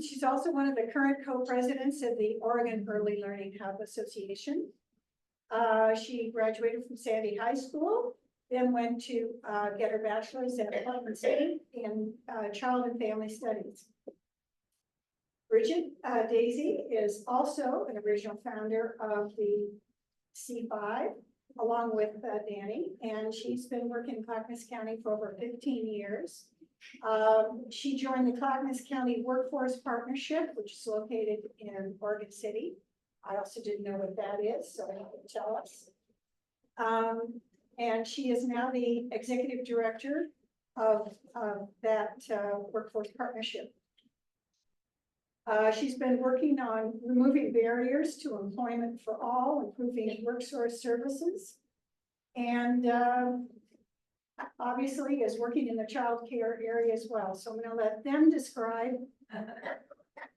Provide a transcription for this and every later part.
She's also one of the current co-presidents of the Oregon Early Learning Hub Association. She graduated from Sandy High School, then went to get her bachelor's at Clackamas State in Child and Family Studies. Bridget, Dazey is also an original founder of the C5, along with Dani, and she's been working in Clackamas County for over 15 years. She joined the Clackamas County Workforce Partnership, which is located in Oregon City. I also didn't know what that is, so you can tell us. And she is now the executive director of that workforce partnership. She's been working on removing barriers to employment for all, improving workforce services, and obviously is working in the child care area as well. So I'm going to let them describe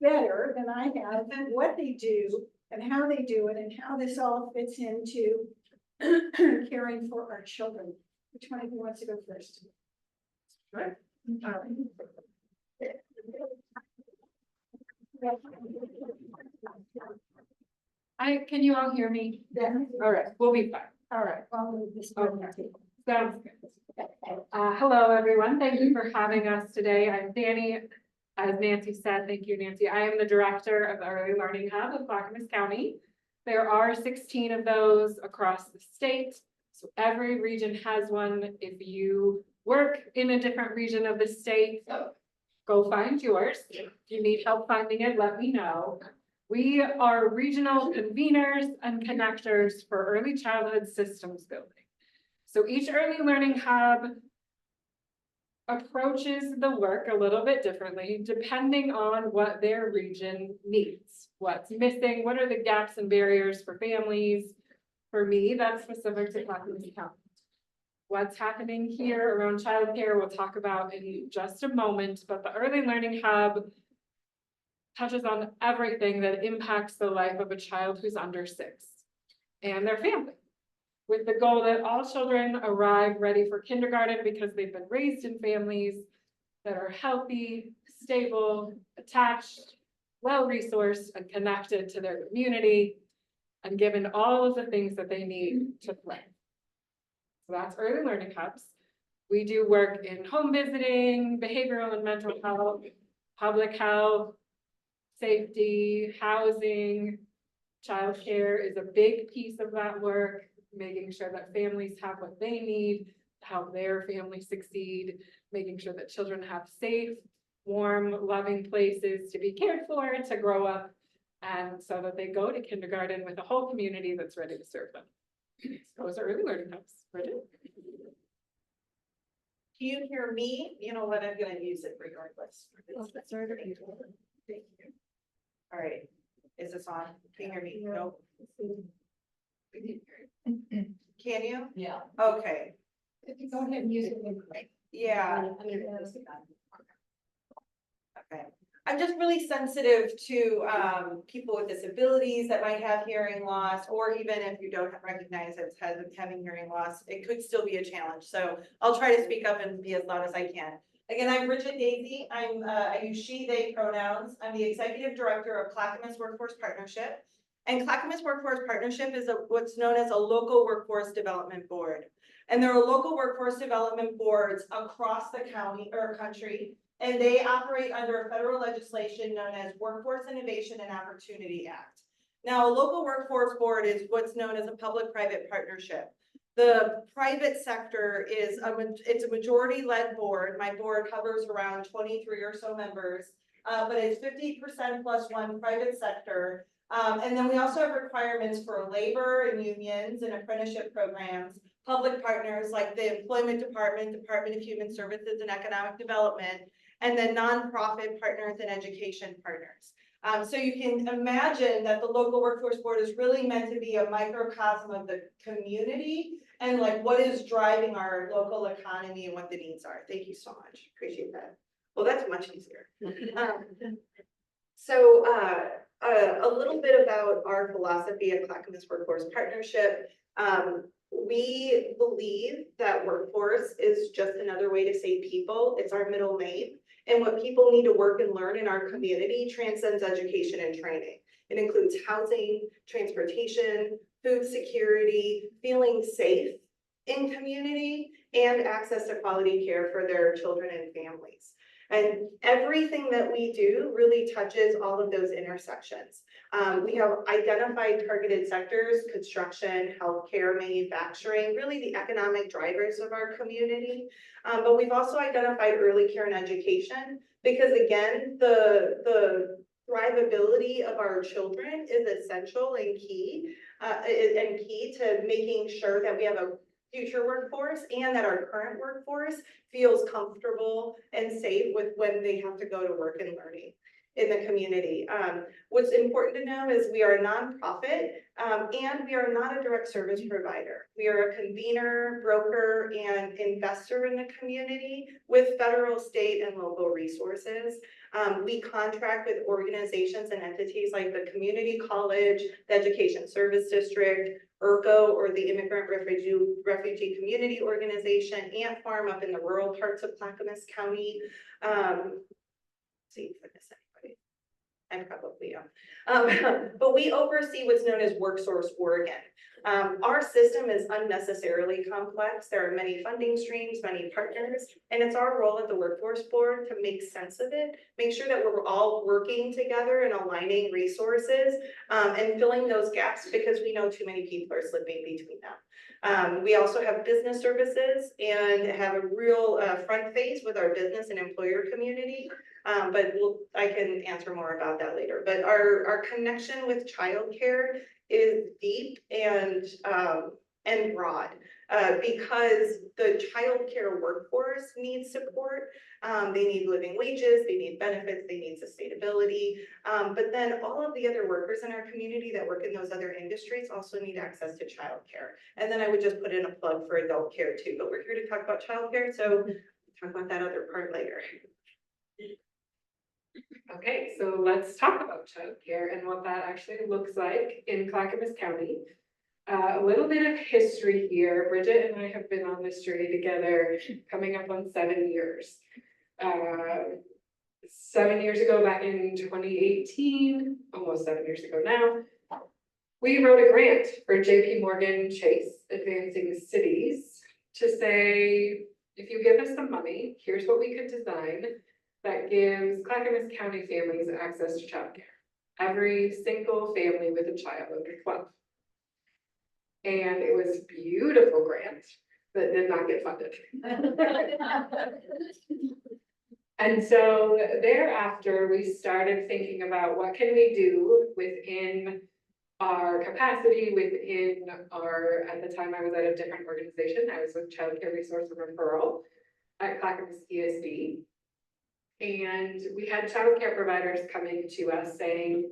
better than I have what they do and how they do it and how this all fits into caring for our children. Which one of you wants to go first? Right. Can you all hear me? Yeah. All right, we'll be fine. All right. I'll move this. Okay. Sounds good. Hello, everyone. Thank you for having us today. I'm Dani. As Nancy said, thank you, Nancy. I am the director of the Early Learning Hub of Clackamas County. There are 16 of those across the state. So every region has one. If you work in a different region of the state, go find yours. If you need help finding it, let me know. We are regional conveners and connectors for early childhood systems building. So each early learning hub approaches the work a little bit differently, depending on what their region needs. What's missing, what are the gaps and barriers for families? For me, that's specific to Clackamas County. What's happening here around childcare, we'll talk about in just a moment, but the Early Learning Hub touches on everything that impacts the life of a child who's under 6 and their family, with the goal that all children arrive ready for kindergarten because they've been raised in families that are healthy, stable, attached, well-resourced, and connected to their community, and given all of the things that they need to thrive. So that's Early Learning Hubs. We do work in home visiting, behavioral and mental health, public health, safety, housing. Childcare is a big piece of that work, making sure that families have what they need to help their family succeed, making sure that children have safe, warm, loving places to be cared for, to grow up, and so that they go to kindergarten with a whole community that's ready to serve them. Those are Early Learning Hubs. Bridget? Can you hear me? You know what, I'm gonna use it regardless. Thank you. All right, is this on? Can you hear me? No. Can you? Yeah. Okay, If you go ahead and use it. yeah, okay. I'm just really sensitive to people with disabilities that might have hearing loss, or even if you don't recognize it as having hearing loss, it could still be a challenge. So I'll try to speak up and be as loud as I can. Again, I'm Bridget Dazey. I use she, they pronouns. I'm the executive director of Clackamas Workforce Partnership. And Clackamas Workforce Partnership is what's known as a local workforce development board. And there are local workforce development boards across the county or country, and they operate under a federal legislation known as Workforce Innovation and Opportunity Act. Now, a local workforce board is what's known as a public-private partnership. The private sector is it's a majority-led board. My board hovers around 23 or so members, but it's 50% plus one private sector. And then we also have requirements for labor and unions and apprenticeship programs, public partners like the Employment Department, Department of Human Services and Economic Development, and then nonprofit partners and education partners. So you can imagine that the local workforce board is really meant to be a microcosm of the community and like what is driving our local economy and what the needs are. Thank you so much. Appreciate that. Well, that's much easier. So a little bit about our philosophy at Clackamas Workforce Partnership. We believe that workforce is just another way to say people. It's our middle name. And what people need to work and learn in our community transcends education and training. It includes housing, transportation, food security, feeling safe in community, and access to quality care for their children and families. And everything that we do really touches all of those intersections. We have identified targeted sectors: construction, healthcare, manufacturing, really the economic drivers of our community. But we've also identified early care and education because, again, the thrivability of our children is essential and key to making sure that we have a future workforce and that our current workforce feels comfortable and safe with when they have to go to work and learning in the community. What's important to know is we are a nonprofit and we are not a direct service provider. We are a convener, broker, and investor in the community with federal, state, and local resources. We contract with organizations and entities like the Community College, the Education Service District, IRCO, or the Immigrant Refugee Community Organization, Ant Farm up in the rural parts of Clackamas County. See if I miss anybody. I probably am. But we oversee what's known as WorkSource Oregon. Our system is unnecessarily complex. There are many funding streams, many partners, and it's our role at the Workforce Board to make sense of it, make sure that we're all working together and aligning resources and filling those gaps because we know too many people are slipping between them. We also have business services and have a real front face with our business and employer community. But I can answer more about that later. But our connection with childcare is deep and broad because the childcare workforce needs support. They need living wages, they need benefits, they need sustainability. But then all of the other workers in our community that work in those other industries also need access to childcare. And then I would just put in a plug for adult care too. But we're here to talk about childcare, so we'll talk about that other part later. Okay, so let's talk about childcare and what that actually looks like in Clackamas County. A little bit of history here. Bridget and I have been on this journey together coming up on 7 years. 7 years ago, back in 2018, almost 7 years ago now, we wrote a grant for JP Morgan Chase Advancing Cities to say, if you give us some money, here's what we could design that gives Clackamas County families access to childcare. Every single family with a child under 12. And it was a beautiful grant that did not get funded. And so thereafter, we started thinking about what can we do within our capacity, within our, at the time I was at a different organization, I was with Childcare Resource and Referral at Clackamas ESD. And we had childcare providers coming to us saying,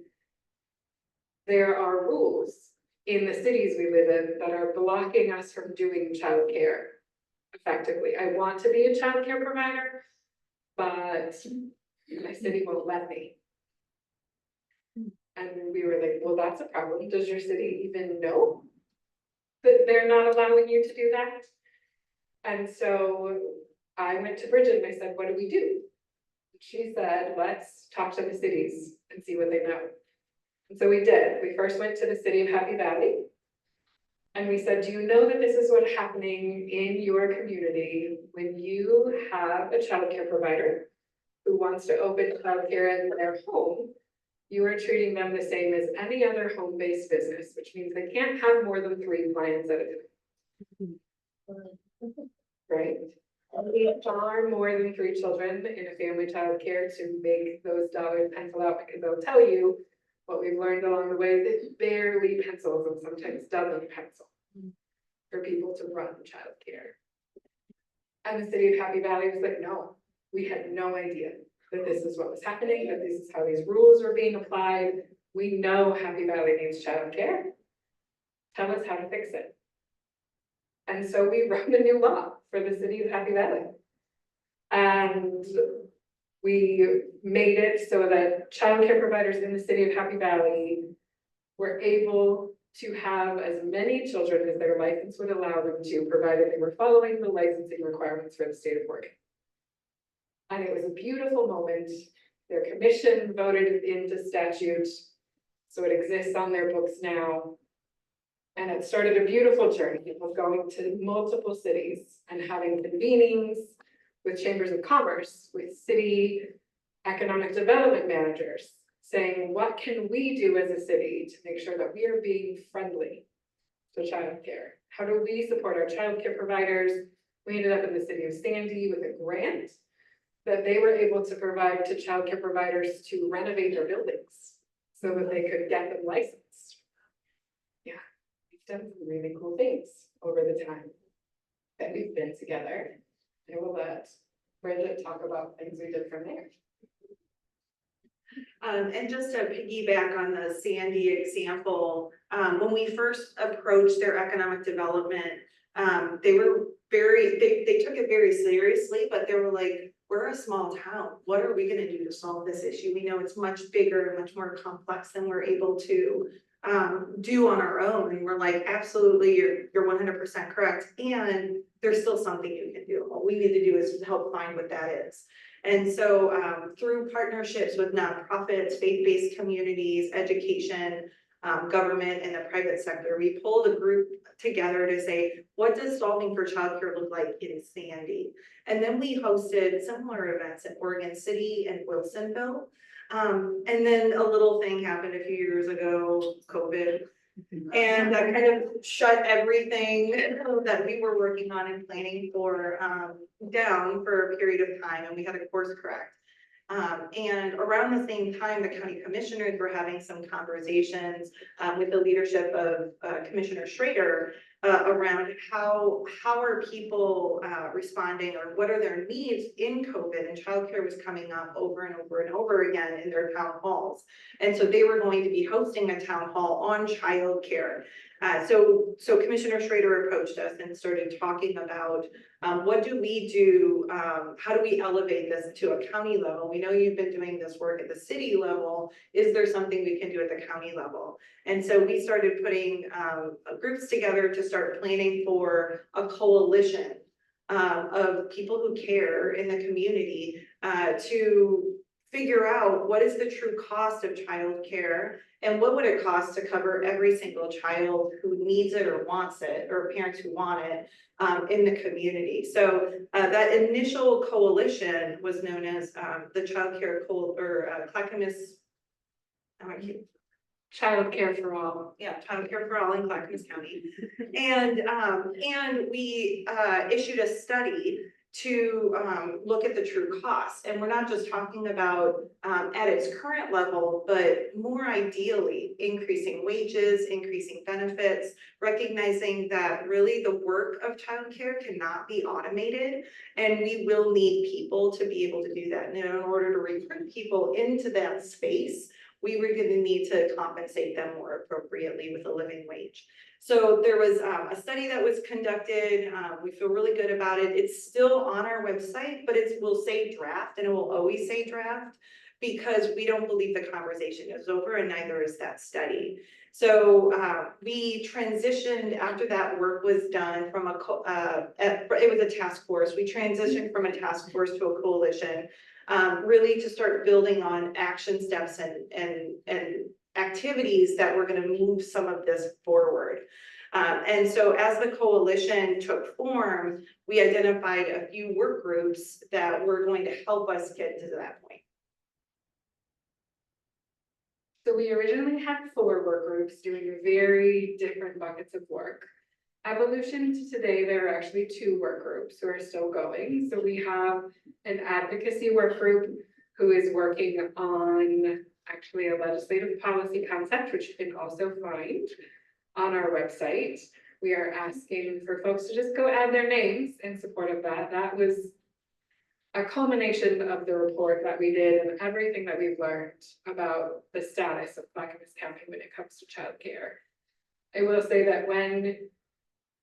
there are rules in the cities we live in that are blocking us from doing childcare effectively. I want to be a childcare provider, but my city won't let me. And we were like, well, that's a problem. Does your city even know that they're not allowing you to do that? And so I went to Bridget and I said, what do we do? She said, let's talk to the cities and see what they know. And so we did. We first went to the city of Happy Valley. And we said, do you know that this is what's happening in your community when you have a childcare provider who wants to open childcare in their home? You are treating them the same as any other home-based business, which means they can't have more than 3 clients at a time. Right? We need far more than 3 children in a family childcare to make those dollars pencil out, because they'll tell you what we've learned along the way, that barely pencils and sometimes doesn't pencil for people to run childcare. And the city of Happy Valley was like, no, we had no idea that this is what was happening, that this is how these rules are being applied. We know Happy Valley needs childcare. Tell us how to fix it. And so we wrote a new law for the city of Happy Valley. And we made it so that childcare providers in the city of Happy Valley were able to have as many children as their license would allow them to, provided they were following the licensing requirements for the state of Oregon. And it was a beautiful moment. Their commission voted it into statute, so it exists on their books now. And it started a beautiful journey of going to multiple cities and having convenings with chambers of commerce, with city economic development managers, saying, what can we do as a city to make sure that we are being friendly to childcare? How do we support our childcare providers? We ended up in the city of Sandy with a grant that they were able to provide to childcare providers to renovate their buildings so that they could get them licensed. Yeah, we've done some really cool things over the time that we've been together. I will let Bridget talk about things we did from there. And just to piggyback on the Sandy example, when we first approached their economic development, they were they took it very seriously, but they were like, we're a small town. What are we gonna do to solve this issue? We know it's much bigger and much more complex than we're able to do on our own. And we're like, absolutely, you're 100% correct. And there's still something you can do. All we need to do is help find what that is. And so through partnerships with nonprofits, faith-based communities, education, government, and the private sector, we pulled a group together to say, what does solving for childcare look like in Sandy? And then we hosted similar events in Oregon City and Wilsonville. And then a little thing happened a few years ago, COVID. And that kind of shut everything that we were working on and planning for down for a period of time, and we had to course correct. And around the same time, the county commissioners were having some conversations with the leadership of Commissioner Schrader around how are people responding, or what are their needs in COVID, and childcare was coming up over and over and over again in their town halls. And so they were going to be hosting a town hall on childcare. So Commissioner Schrader approached us and started talking about what do we do, how do we elevate this to a county level? We know you've been doing this work at the city level. Is there something we can do at the county level? And so we started putting groups together to start planning for a coalition of people who care in the community to figure out what is the true cost of childcare and what would it cost to cover every single child who needs it or wants it, or parents who want it in the community. So that initial coalition was known as the Childcare Clackamas. Childcare for all. Yeah, Childcare for All in Clackamas County. And we issued a study to look at the true costs. And we're not just talking about at its current level, but more ideally increasing wages, increasing benefits, recognizing that really the work of childcare cannot be automated, and we will need people to be able to do that. And in order to recruit people into that space, we were going to need to compensate them more appropriately with a living wage. So there was a study that was conducted. We feel really good about it. It's still on our website, but it will say draft, and it will always say draft, because we don't believe the conversation is over, and neither is that study. So we transitioned after that work was done from it was a task force. We transitioned from a task force to a coalition, really to start building on action steps and activities that were going to move some of this forward. And so as the coalition took form, we identified a few work groups that were going to help us get to that point. So we originally had 4 work groups doing very different buckets of work. Evolution to today, there are actually 2 work groups who are still going. So we have an advocacy work group who is working on actually a legislative policy concept, which you can also find on our website. We are asking for folks to just go add their names in support of that. That was a culmination of the report that we did and everything that we've learned about the status of Clackamas County when it comes to childcare. I will say that when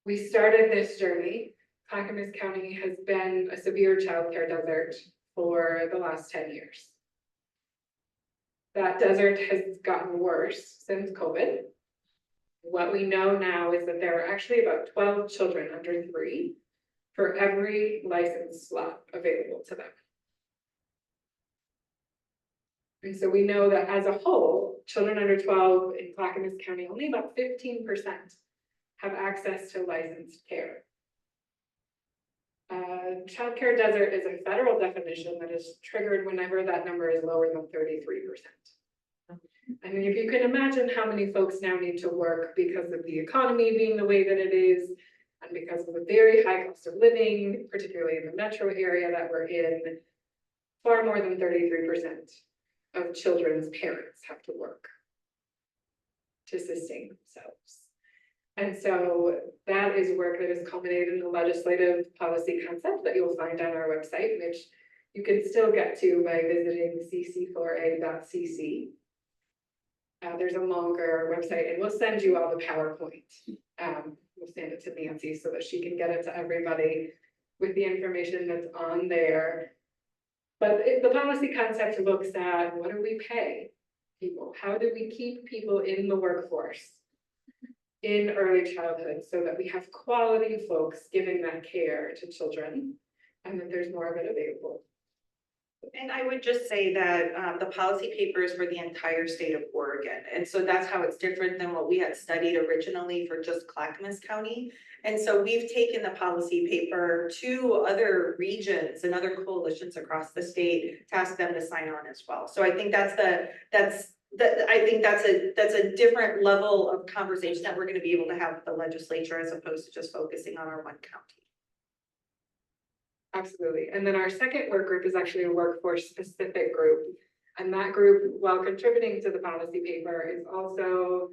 we started this journey, Clackamas County has been a severe childcare desert for the last 10 years. That desert has gotten worse since COVID. What we know now is that there are actually about 12 children under 3 for every licensed slot available to them. And so we know that as a whole, children under 12 in Clackamas County, only about 15% have access to licensed care. Childcare desert is a federal definition that is triggered whenever that number is lower than 33%. I mean, if you can imagine how many folks now need to work because of the economy being the way that it is, and because of the very high cost of living, particularly in the metro area that we're in, far more than 33% of children's parents have to work to sustain themselves. And so that is work that is culminated in the legislative policy concept that you'll find on our website, which you can still get to by visiting cc4a.cc. There's a longer website, and we'll send you all the PowerPoint. We'll send it to Nancy so that she can get it to everybody with the information that's on there. But the policy concept looks at, what do we pay people? How do we keep people in the workforce in early childhood so that we have quality folks giving that care to children and that there's more of it available? And I would just say that the policy paper is for the entire state of Oregon. And so that's how it's different than what we had studied originally for just Clackamas County. And so we've taken the policy paper to other regions and other coalitions across the state to ask them to sign on as well. So I think that's a different level of conversation that we're going to be able to have with the legislature as opposed to just focusing on our one county. Absolutely. And then our second work group is actually a workforce specific group. And that group, while contributing to the policy paper, is also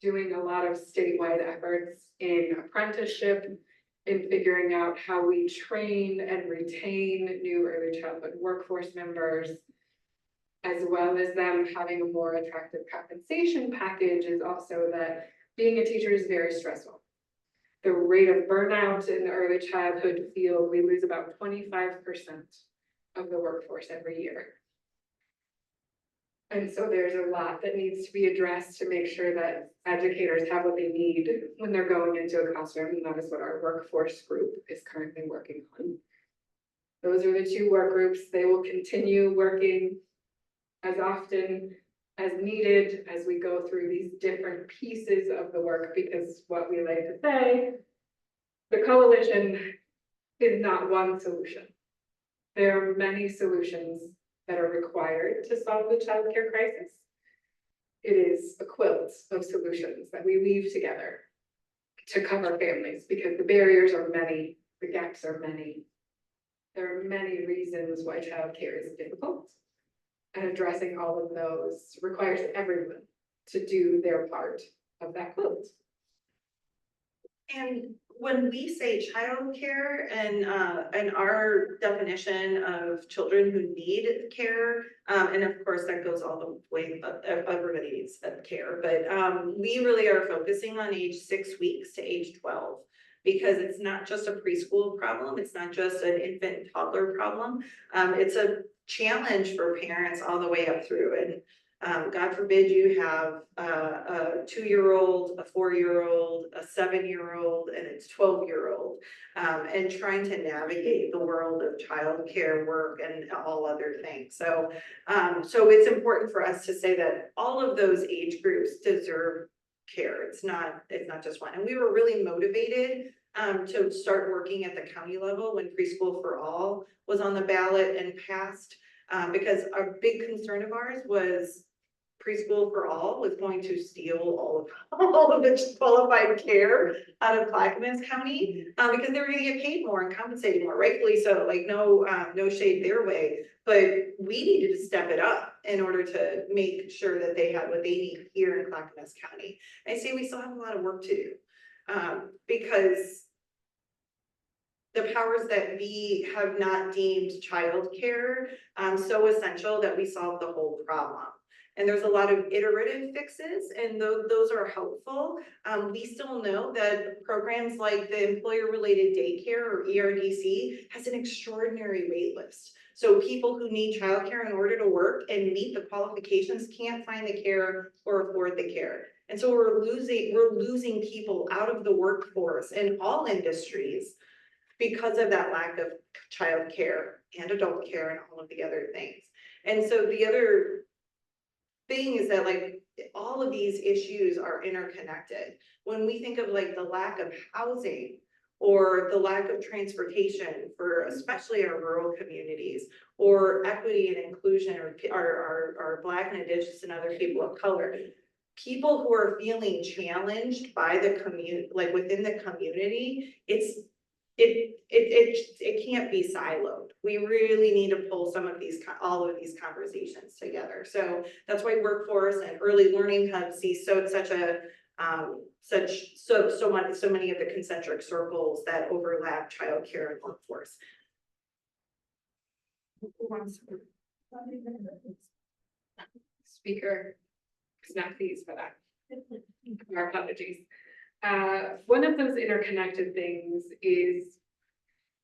doing a lot of statewide efforts in apprenticeship, in figuring out how we train and retain new early childhood workforce members, as well as them having a more attractive compensation package. Is also that being a teacher is very stressful. The rate of burnout in the early childhood field, we lose about 25% of the workforce every year. And so there's a lot that needs to be addressed to make sure that educators have what they need when they're going into a classroom, and that is what our workforce group is currently working on. Those are the two work groups. They will continue working as often as needed as we go through these different pieces of the work, because what we like to say, the coalition is not one solution. There are many solutions that are required to solve the childcare crisis. It is a quilt of solutions that we weave together to cover families, because the barriers are many, the gaps are many. There are many reasons why childcare is difficult. And addressing all of those requires everyone to do their part of that quilt. And when we say childcare and our definition of children who need care, and of course that goes all the way up, everybody needs care, but we really are focusing on age 6 weeks to age 12. Because it's not just a preschool problem, it's not just an infant and toddler problem. It's a challenge for parents all the way up through. And God forbid you have a 2-year-old, a 4-year-old, a 7-year-old, and it's 12-year-old, and trying to navigate the world of childcare work and all other things. So it's important for us to say that all of those age groups deserve care. It's not just one. And we were really motivated to start working at the county level when Preschool for All was on the ballot and passed, because a big concern of ours was Preschool for All was going to steal all of the qualified care out of Clackamas County, because they were going to get paid more and compensated more, rightfully so. Like no shade their way, but we needed to step it up in order to make sure that they had what they need here in Clackamas County. I say we still have a lot of work to do, because the powers that be have not deemed childcare so essential that we solve the whole problem. And there's a lot of iterative fixes, and those are helpful. We still know that programs like the employer-related daycare, or ERDC, has an extraordinary wait list. So people who need childcare in order to work and meet the qualifications can't find the care or afford the care. And so we're losing people out of the workforce in all industries because of that lack of childcare and adult care and all of the other things. And so the other thing is that like all of these issues are interconnected. When we think of like the lack of housing or the lack of transportation for especially our rural communities, or equity and inclusion, or our Black and Indigenous and other people of color, people who are feeling challenged by the community, like within the community, it can't be siloed. We really need to pull all of these conversations together. So that's why workforce and early learning hubs see such many of the concentric circles that overlap childcare and workforce. Speaker, snap these for that. Our apologies. One of those interconnected things is,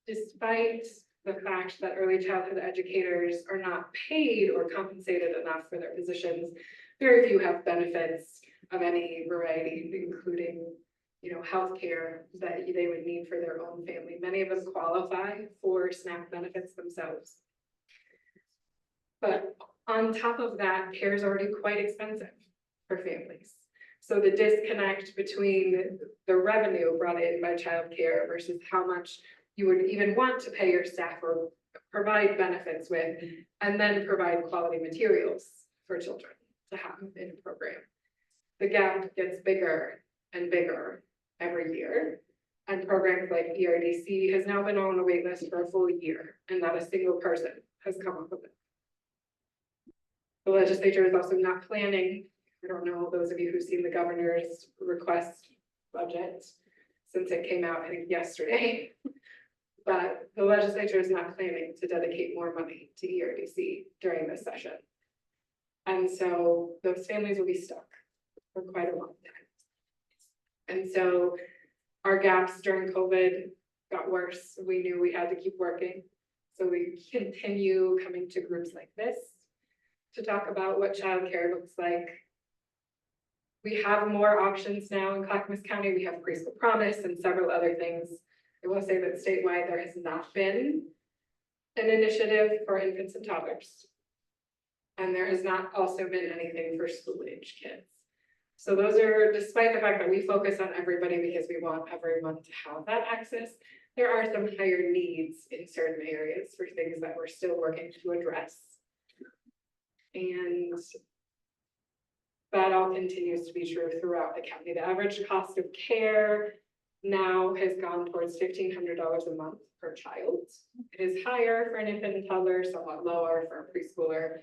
despite the fact that early childhood educators are not paid or compensated enough for their positions, very few have benefits of any variety, including, healthcare that they would need for their own family. Many of them qualify for SNAP benefits themselves. But on top of that, care is already quite expensive for families. So the disconnect between the revenue brought in by childcare versus how much you would even want to pay your staff or provide benefits with, and then provide quality materials for children to have in a program. The gap gets bigger and bigger every year. And programs like ERDC has now been on a wait list for a full year, and not a single person has come up with it. The legislature is also not planning. I don't know, those of you who've seen the governor's request budget since it came out, I think yesterday. But the legislature is not planning to dedicate more money to ERDC during this session. And so those families will be stuck for quite a long time. And so our gaps during COVID got worse. We knew we had to keep working. So we continue coming to groups like this to talk about what childcare looks like. We have more options now in Clackamas County. We have Preschool Promise and several other things. I will say that statewide, there has not been an initiative for infants and toddlers. And there has not also been anything for school-age kids. So those are, despite the fact that we focus on everybody because we want everyone to have that access, there are some higher needs in certain areas for things that we're still working to address. And that all continues to be true throughout the county. The average cost of care now has gone towards $1,500 a month per child. It is higher for an infant and toddler, somewhat lower for a preschooler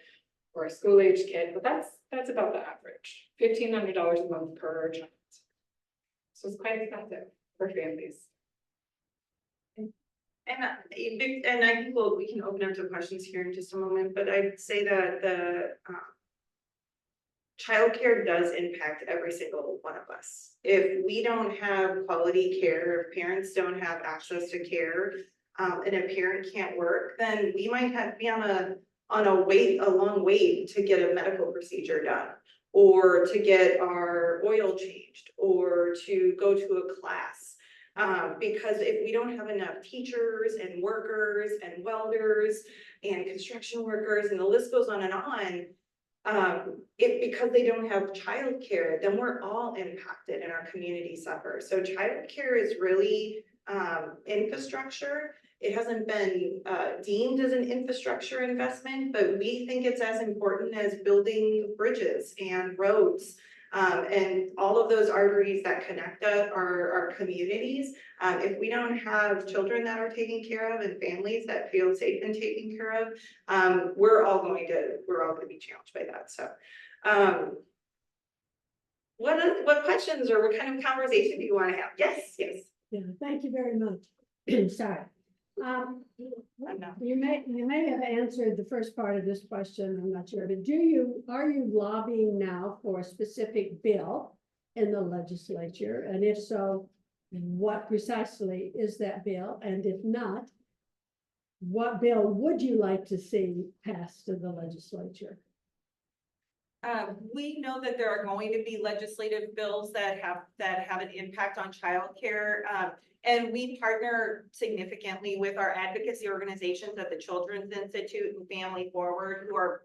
or a school-age kid, but that's about the average, $1,500 a month per child. So it's quite expensive for families. And I think we can open up to questions here in just a moment, but I'd say that the childcare does impact every single one of us. If we don't have quality care, if parents don't have access to care, and a parent can't work, then we might be on a long wait to get a medical procedure done, or to get our oil changed, or to go to a class. Because if we don't have enough teachers and workers and welders and construction workers, and the list goes on and on, because they don't have childcare, then we're all impacted and our community suffers. So childcare is really infrastructure. It hasn't been deemed as an infrastructure investment, but we think it's as important as building bridges and roads. And all of those arteries that connect our communities. If we don't have children that are taken care of and families that feel safe and taken care of, we're all going to be challenged by that. So, what questions or what kind of conversation do you want to have? Yes. Yeah, thank you very much. Sorry. You may have answered the first part of this question, I'm not sure, but are you lobbying now for a specific bill in the legislature? And if so, what precisely is that bill? And if not, what bill would you like to see passed to the legislature? We know that there are going to be legislative bills that have an impact on childcare. And we partner significantly with our advocacy organizations at the Children's Institute and Family Forward, who are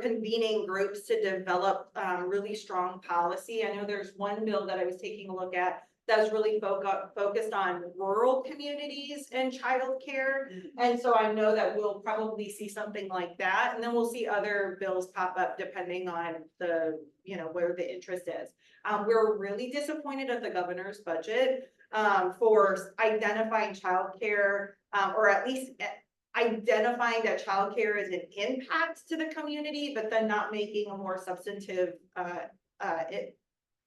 convening groups to develop really strong policy. I know there's one bill that I was taking a look at that was really focused on rural communities and childcare. And so I know that we'll probably see something like that, and then we'll see other bills pop up depending on the, where the interest is. We're really disappointed at the governor's budget for identifying childcare, or at least identifying that childcare is an impact to the community, but then not making a more substantive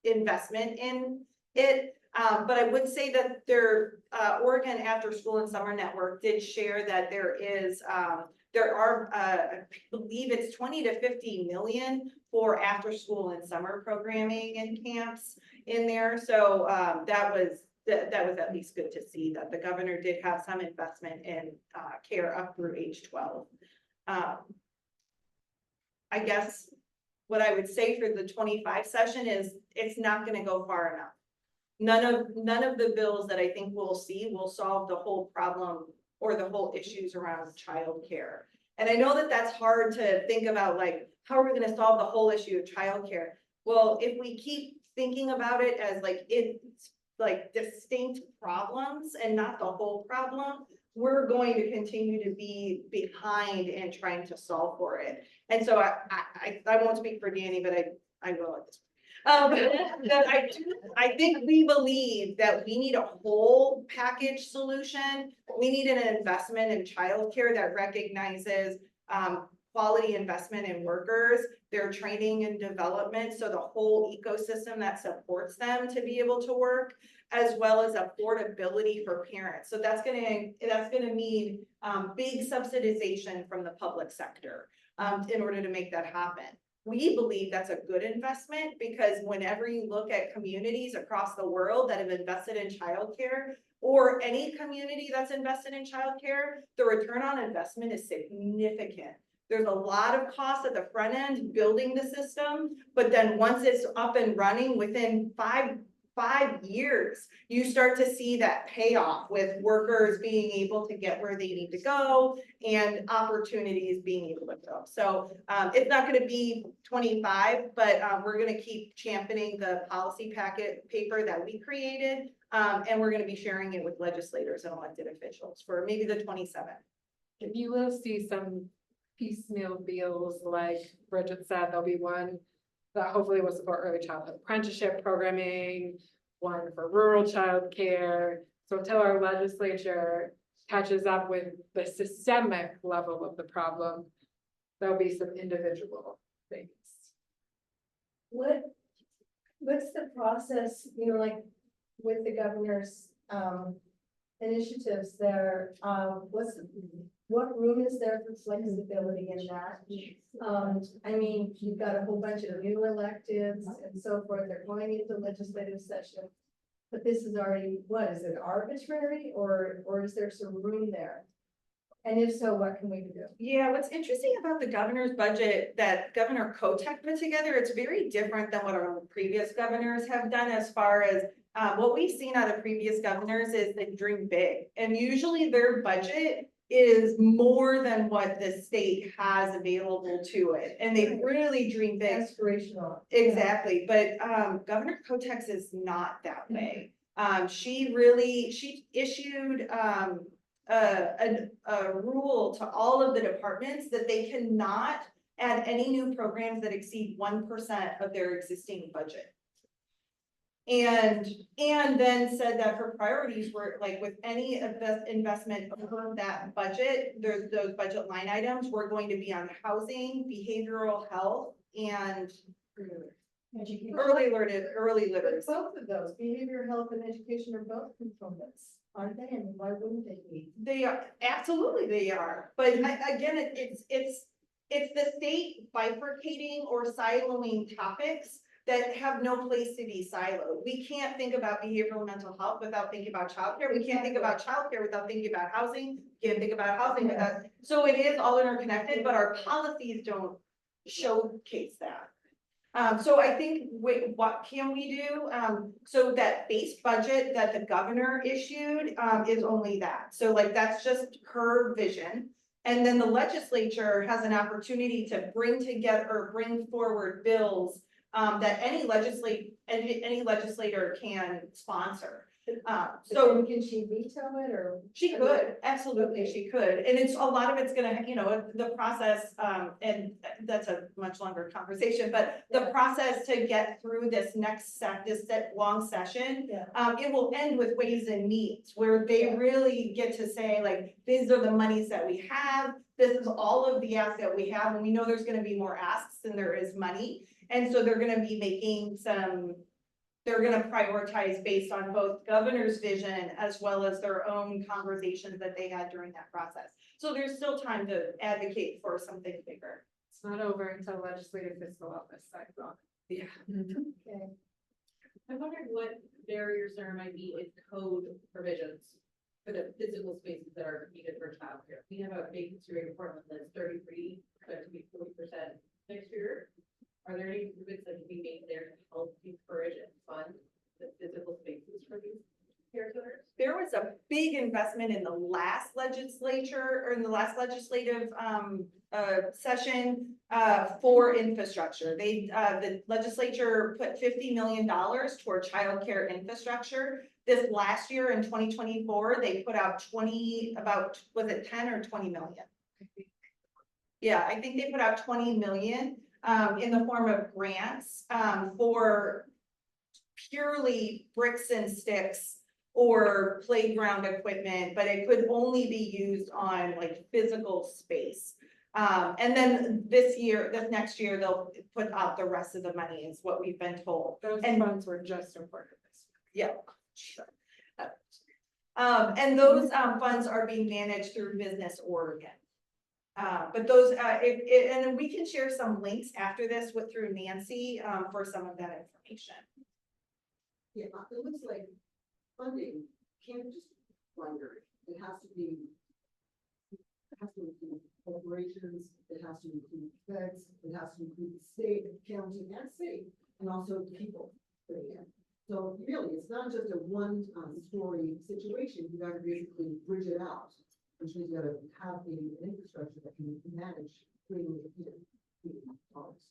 investment in it. But I would say that their Oregon After School and Summer Network did share that there are, I believe it's 20 to 50 million for after school and summer programming and camps in there. So that was at least good to see that the governor did have some investment in care up through age 12. I guess what I would say for the 25 session is it's not going to go far enough. None of the bills that I think we'll see will solve the whole problem or the whole issues around childcare. And I know that that's hard to think about, like, how are we going to solve the whole issue of childcare? Well, if we keep thinking about it as it's like distinct problems and not the whole problem, we're going to continue to be behind in trying to solve for it. And so I won't speak for Dani, but I will at this point. I think we believe that we need a whole package solution. We need an investment in childcare that recognizes quality investment in workers, their training and development, so the whole ecosystem that supports them to be able to work, as well as affordability for parents. So that's gonna need big subsidization from the public sector in order to make that happen. We believe that's a good investment because whenever you look at communities across the world that have invested in childcare, or any community that's invested in childcare, the return on investment is significant. There's a lot of costs at the front end building the system, but then once it's up and running within five years, you start to see that payoff with workers being able to get where they need to go and opportunities being able to go. So it's not going to be 25, but we're going to keep championing the policy paper that we created, and we're going to be sharing it with legislators and elected officials for maybe the 27th. You will see some piecemeal bills, like Bridget said. There'll be one that hopefully will support early childhood apprenticeship programming, one for rural childcare. So until our legislature catches up with the systemic level of the problem, there'll be some individual things. What's the process, like with the governor's initiatives there? What room is there for flexibility in that? I mean, you've got a whole bunch of new electives and so forth. They're going into legislative session. But this is already, what is it, arbitrary, or is there some room there? And if so, what can we do? Yeah, what's interesting about the governor's budget that Governor Kotek put together, it's very different than what our previous governors have done as far as what we've seen out of previous governors is they dream big. And usually their budget is more than what the state has available to it. And they really dream big. Aspirational. Exactly. But Governor Kotek's is not that way. She issued a rule to all of the departments that they cannot add any new programs that exceed 1% of their existing budget. And then said that her priorities were, like, with any investment over that budget, those budget line items were going to be on housing, behavioral health, and early literacy. Both of those, behavioral health and education, are both components, aren't they? And why wouldn't they be? They are, absolutely they are. But again, it's the state bifurcating or siloing topics that have no place to be siloed. We can't think about behavioral mental health without thinking about childcare. We can't think about childcare without thinking about housing. Can't think about housing without, so it is all interconnected, but our policies don't showcase that. So I think, what can we do? So that base budget that the governor issued, is only that. So like, that's just her vision. And then the legislature has an opportunity to bring together or bring forward bills, that any legislator can sponsor. So Can she veto it or? she could, absolutely, she could, and it's, a lot of it's gonna, the process, and that's a much longer conversation, but the process to get through this next long session, Yeah. it will end with Ways and Means, where they really get to say, like, these are the monies that we have, this is all of the asks that we have, and we know there's gonna be more asks than there is money, and so they're gonna be making they're gonna prioritize based on both governor's vision as well as their own conversations that they had during that process. So there's still time to advocate for something bigger. It's not over until legislative fiscal office signs off. Yeah. Okay. I wondered what barriers there might be in code provisions for the physical spaces that are needed for childcare. We have a vacancy rate in Portland that's 33%, to be 40% next year. Are there any improvements that can be made there to help encourage and fund the physical spaces for these care centers? There was a big investment in the last legislature, or in the last legislative session for infrastructure. The legislature put $50 million toward childcare infrastructure. This last year in 2024, they put out was it 10 or 20 million? Yeah, I think they put out 20 million in the form of grants for purely bricks and sticks or playground equipment, but it could only be used on like physical space. And then this next year, they'll put out the rest of the money is what we've been told. Those And- funds were just important this Yeah. And those funds are being managed through Business Oregon. But those, and we can share some links after this through Nancy for some of that information. Yeah, it looks like funding can't just wonder. It has to include corporations, it has to include feds, it has to include the state, county, and city, and also the people putting in. So really, it's not just a one-story situation. You gotta basically bridge it out, which means you gotta have an infrastructure that can manage creating dollars.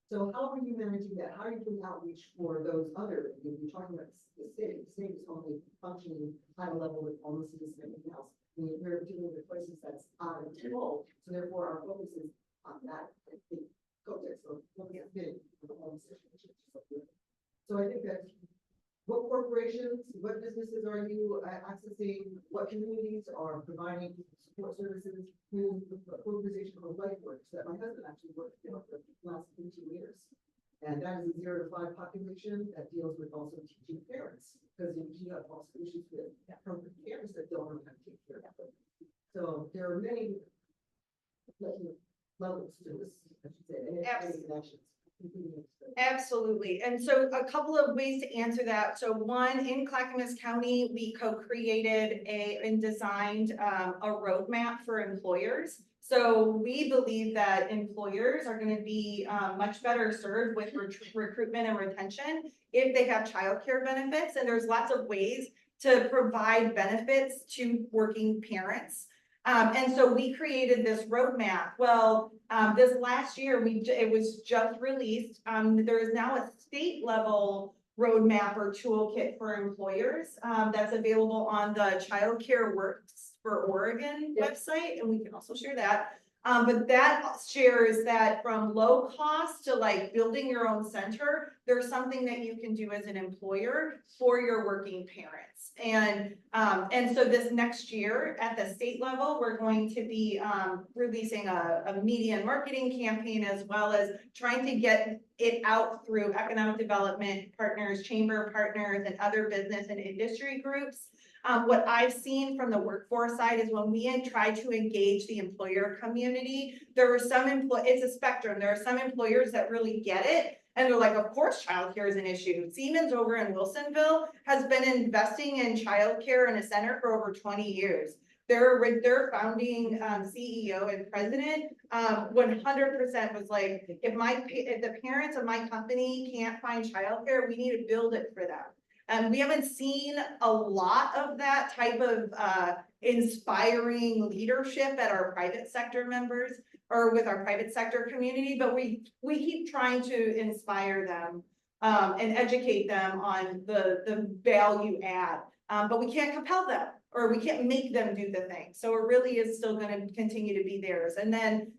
So how are you managing that? How are you doing outreach for those other, you're talking about the state is only functioning at a level with almost the same thing else. I mean, we're dealing with places that's out of control, so therefore our focus is on that context of looking at getting the whole situation. So I think that what corporations, what businesses are you accessing? What communities are providing support services? Through the organization called LifeWorks that my husband actually worked for the last 15 years. And that is a 0 to 5 population that deals with also teaching parents, because you have also issues with parents that don't know how to take care of them. So there are many levels to this, I should say, and many connections. Absolutely. And so a couple of ways to answer that. So one, in Clackamas County, we co-created and designed a roadmap for employers. So we believe that employers are going to be much better served with recruitment and retention if they have childcare benefits. And there's lots of ways to provide benefits to working parents. And so we created this roadmap. Well, this last year, it was just released. There is now a state level roadmap or toolkit for employers that's available on the Childcare Works for Oregon website, and we can also share that. But that shares that from low cost to like building your own center, there's something that you can do as an employer for your working parents. And so this next year at the state level, we're going to be releasing a media and marketing campaign, as well as trying to get it out through economic development partners, chamber partners, and other business and industry groups. What I've seen from the workforce side is when we try to engage the employer community, there are some it's a spectrum. There are some employers that really get it. And they're like, of course, childcare is an issue. Siemens over in Wilsonville has been investing in childcare in a center for over 20 years. Their founding CEO and president 100% was like, if the parents of my company can't find childcare, we need to build it for them. We haven't seen a lot of that type of inspiring leadership at our private sector members or with our private sector community, but we keep trying to inspire them and educate them on the value add. But we can't compel them or we can't make them do the thing. So it really is still going to continue to be theirs. And then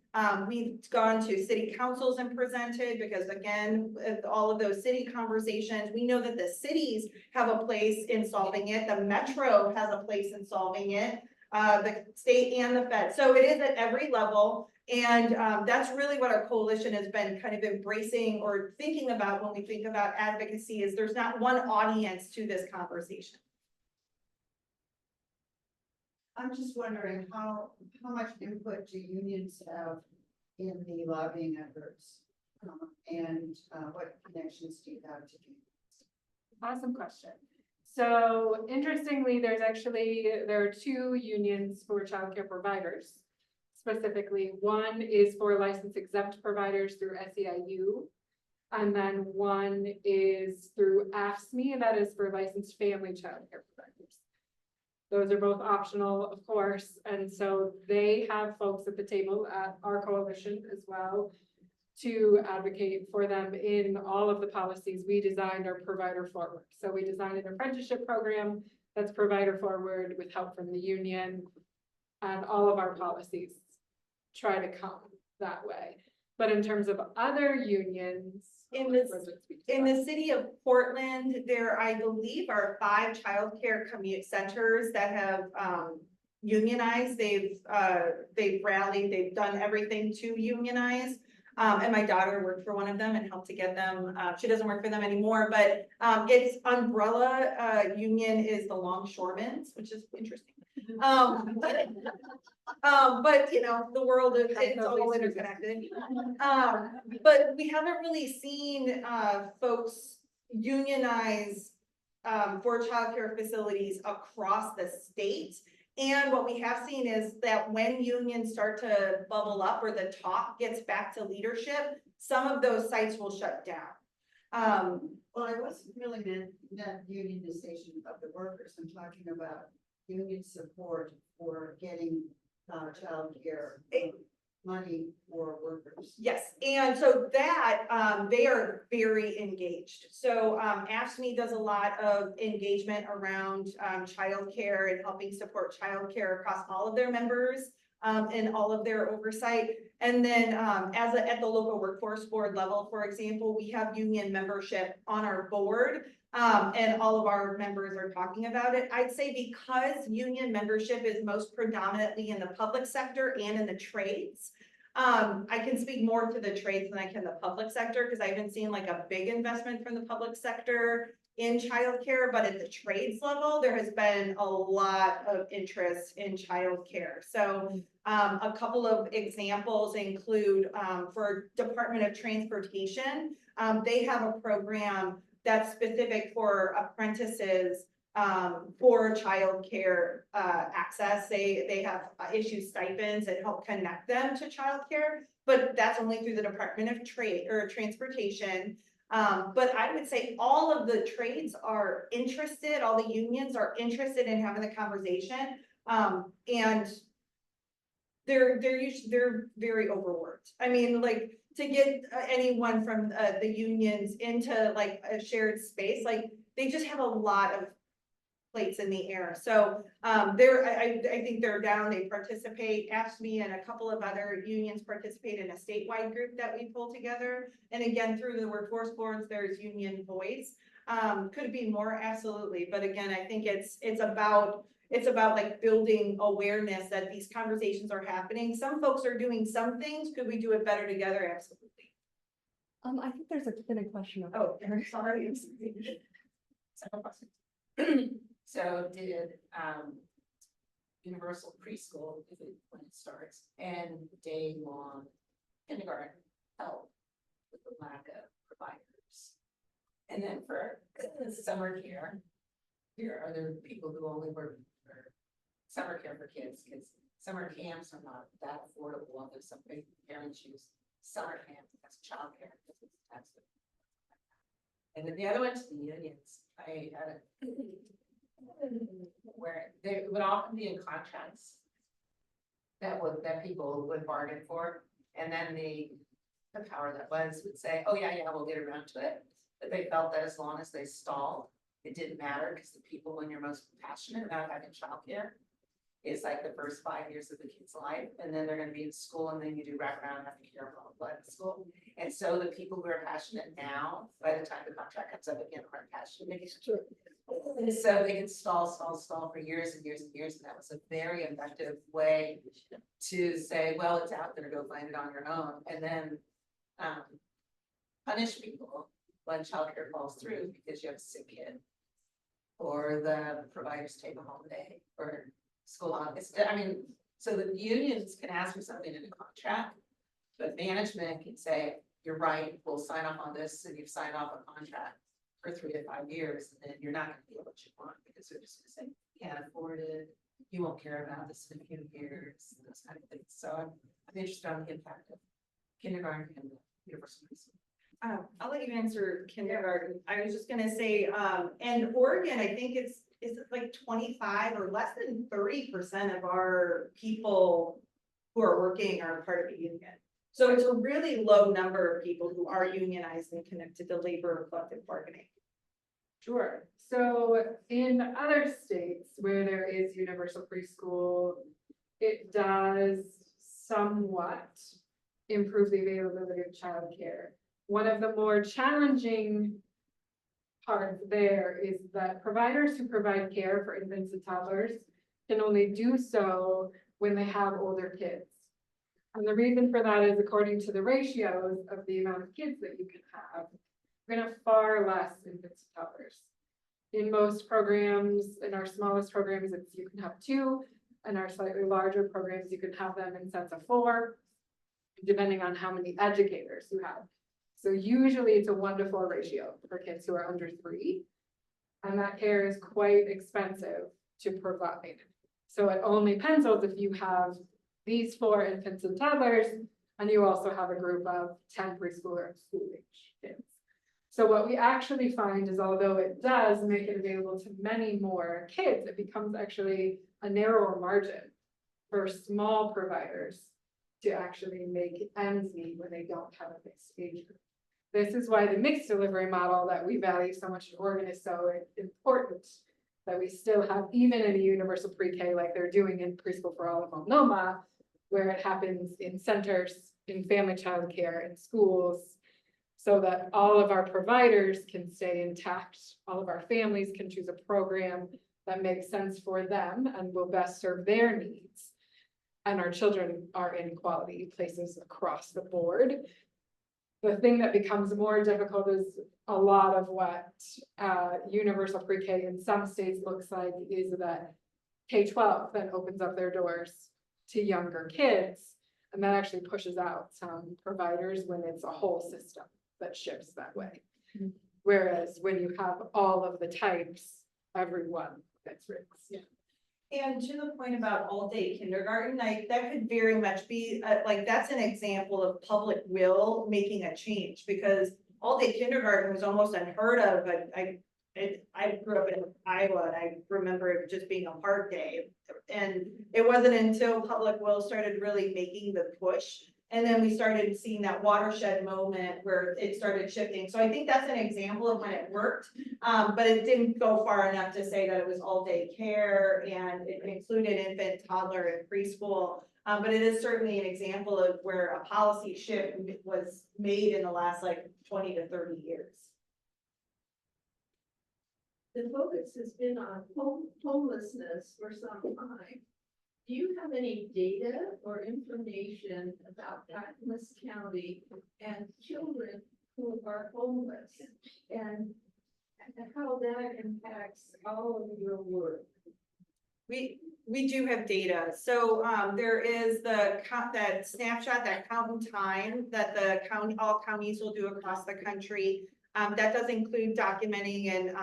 we've gone to city councils and presented because again, with all of those city conversations, we know that the cities have a place in solving it. The metro has a place in solving it, the state and the Fed. So it is at every level. And that's really what our coalition has been kind of embracing or thinking about when we think about advocacy is there's not one audience to this conversation. I'm just wondering how much input do unions have in the lobbying efforts? And what connections do you have to do? Awesome question. So interestingly, there are two unions for childcare providers. Specifically, one is for licensed exempt providers through SEIU. And then one is through AFSCME, and that is for licensed family childcare providers. Those are both optional, of course. And so they have folks at the table at our coalition as well to advocate for them in all of the policies. We designed our provider forward. So we designed an apprenticeship program that's provider forward with help from the union, and all of our policies try to come that way. But in terms of other unions, in the city of Portland, there, I believe, are 5 childcare commute centers that have unionized. They've rallied, they've done everything to unionize. And my daughter worked for one of them and helped to get them. She doesn't work for them anymore, but its umbrella union is the longshoremen's, which is interesting. But you know, the world is it's all interconnected. But we haven't really seen folks unionize for childcare facilities across the state. And what we have seen is that when unions start to bubble up or the talk gets back to leadership, some of those sites will shut down. Well, I wasn't really meant that unionization of the workers. I'm talking about union support for getting childcare money for workers. Yes, and so that they are very engaged. So AFSCME does a lot of engagement around childcare and helping support childcare across all of their members and all of their oversight. And then at the local workforce board level, for example, we have union membership on our board. And all of our members are talking about it. I'd say because union membership is most predominantly in the public sector and in the trades, I can speak more to the trades than I can the public sector because I haven't seen like a big investment from the public sector in childcare, but at the trades level, there has been a lot of interest in childcare. So a couple of examples include for Department of Transportation, they have a program that's specific for apprentices for childcare access. They have issued stipends that help connect them to childcare, but that's only through the Department of Trade or Transportation. But I would say all of the trades are interested, all the unions are interested in having the conversation. And they're very overworked. I mean, like to get anyone from the unions into like a shared space, like they just have a lot of plates in the air. So I think they're down, they participate. AFSCME and a couple of other unions participate in a statewide group that we pull together. And again, through the workforce boards, there's union voice. Could it be more? Absolutely. But again, I think it's about like building awareness that these conversations are happening. Some folks are doing some things. Could we do it better together? Absolutely. I think there's been a question. Oh, sorry. So did, universal preschool, if it, when it starts, and day long kindergarten help with the lack of providers. And then for summer care, here are there people who only work for summer care for kids, because summer camps are not that affordable, although some big parents use summer camp as childcare. Because it's expensive. And then the other one to the unions, I had a where they would often be in contracts that people would bargain for, and then the power that was would say, oh, yeah, we'll get around to it. But they felt that as long as they stalled, it didn't matter, because the people, when you're most passionate about having childcare, is like the first 5 years of the kid's life, and then they're gonna be in school, and then you do wraparound aftercare, blah, blah, blah, in school. And so the people who are passionate now, by the time the contract comes up again, aren't passionate. And so they can stall for years and years and years, and that was a very effective way to say, well, it's out there, go find it on your own, and then punish people when childcare falls through because you have a sick kid, or the providers take a holiday, or school holidays. I mean, so the unions can ask for something in a contract, but management can say, you're right, we'll sign off on this, and you've signed off a contract for 3 to 5 years, and then you're not gonna get what you want, because they're just gonna say, you can't afford it, you won't care about this in a few years, those kind of things. So I'm interested on the impact of kindergarten and universal preschool. I'll let you answer kindergarten. I was just gonna say, and Oregon, I think is it like 25 or less than 30% of our people who are working are part of a union. So it's a really low number of people who are unionized and connected to labor or collective bargaining. Sure. So in other states where there is universal preschool, it does somewhat improve the availability of childcare. One of the more challenging parts there is that providers who provide care for infants and toddlers can only do so when they have older kids. And the reason for that is, according to the ratios of the amount of kids that you can have, you're gonna have far less infants and toddlers. In most programs, in our smallest programs, it's you can have 2, and our slightly larger programs, you can have them in sets of 4, depending on how many educators you have. So usually it's a 1-to-4 ratio for kids who are under 3. And that care is quite expensive to provide. So it only pencils if you have these 4 infants and toddlers, and you also have a group of 10 preschooler and school age kids. So what we actually find is, although it does make it available to many more kids, it becomes actually a narrower margin for small providers to actually make ends meet when they don't have a mixed age group. This is why the mixed delivery model that we value so much in Oregon is so important, that we still have, even in a universal pre-K like they're doing in Preschool for All of Multnomah, where it happens in centers, in family childcare, in schools, so that all of our providers can stay intact, all of our families can choose a program that makes sense for them and will best serve their needs. And our children are in quality places across the board. The thing that becomes more difficult is a lot of what universal pre-K in some states looks like is that K-12 then opens up their doors to younger kids, and that actually pushes out some providers when it's a whole system that shifts that way. Whereas when you have all of the types, everyone gets rigs. Yeah. And to the point about all-day kindergarten, that could very much be, like, that's an example of public will making a change, because all-day kindergarten was almost unheard of, but I grew up in Iowa, and I remember it just being a hard day. And it wasn't until public will started really making the push, and then we started seeing that watershed moment where it started shifting. So I think that's an example of when it worked, but it didn't go far enough to say that it was all day care, and it included infant, toddler, and preschool. But it is certainly an example of where a policy shift was made in the last 20 to 30 years. The focus has been on homelessness for some time. Do you have any data or information about Clackamas County and children who are homeless, and how that that impacts all of your work? We do have data. So, there is the count, that snapshot, that count in time that the county, all counties will do across the country. That does include documenting and,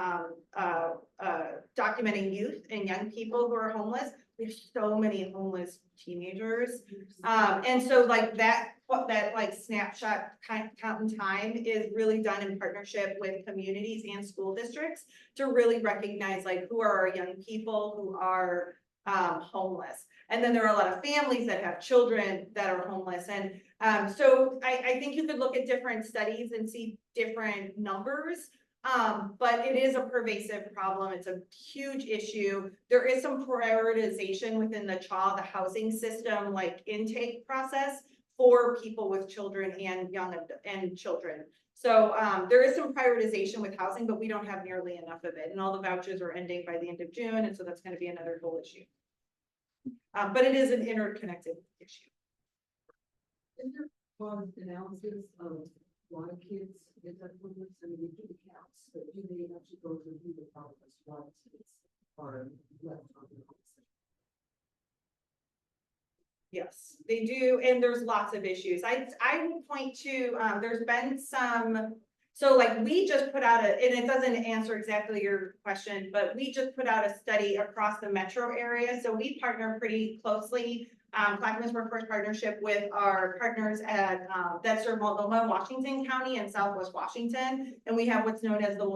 documenting youth and young people who are homeless. There's so many homeless teenagers. And so like that, what that like snapshot count in time is really done in partnership with communities and school districts to really recognize like who are our young people who are homeless. And then there are a lot of families that have children that are homeless. And so I think you could look at different studies and see different numbers. But it is a pervasive problem. It's a huge issue. There is some prioritization within the housing system, like intake process for people with children and children. So there is some prioritization with housing, but we don't have nearly enough of it. And all the vouchers are ending by the end of June. And so that's going to be another whole issue. But it is an interconnected issue. Is there one analysis of why kids get that homeless? I mean, they do the counts, but do they actually go to who the problem is, why kids are left on the homeless? Yes, they do, and there's lots of issues. I would point to, there's been some, so like we just put out and it doesn't answer exactly your question, but we just put out a study across the metro area. So we partner pretty closely, Clackamas Workforce Partnership with our partners at, that serve Multnomah, Washington County and Southwest Washington. And we have what's known as the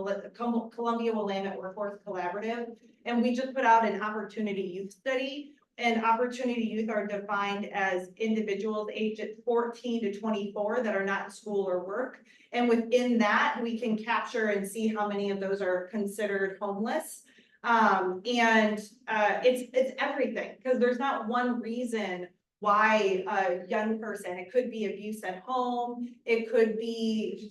Columbia Willamette Workforce Collaborative. And we just put out an opportunity youth study. And opportunity youth are defined as individuals aged 14 to 24 that are not in school or work. And within that, we can capture and see how many of those are considered homeless. It's everything, because there's not one reason why a young person, it could be abuse at home, it could be,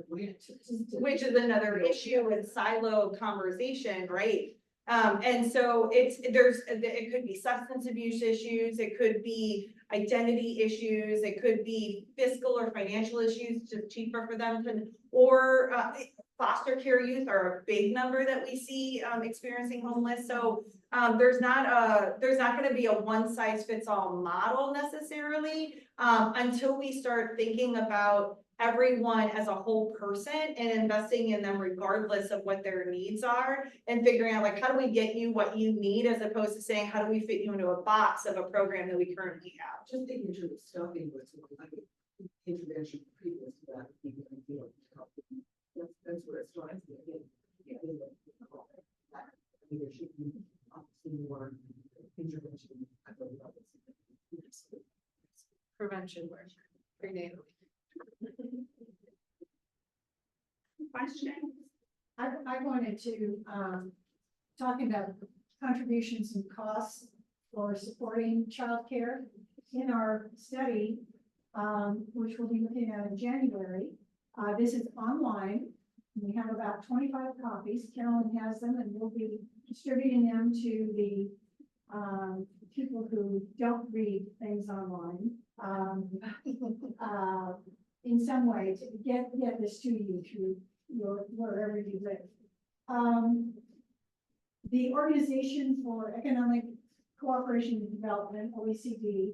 which is another issue with silo conversation, right? And so it could be substance abuse issues, it could be identity issues, it could be fiscal or financial issues, just cheaper for them to, or foster care youth are a big number that we see experiencing homeless. So there's not going to be a one size fits all model necessarily until we start thinking about everyone as a whole person and investing in them regardless of what their needs are and figuring out like, how do we get you what you need as opposed to saying, how do we fit you into a box of a program that we currently have? Just thinking through the stuffing was like intervention previous to that. That's where it starts. There should be obviously more intervention. Prevention work, prenatal. Question? I wanted to, talking about contributions and costs for supporting childcare. In our study, which we'll be looking at in January, this is online. We have about 25 copies. Carolyn has them and we'll be distributing them to the people who don't read things online. In some way to get this to you through wherever you live. The Organization for Economic Cooperation and Development, OECD,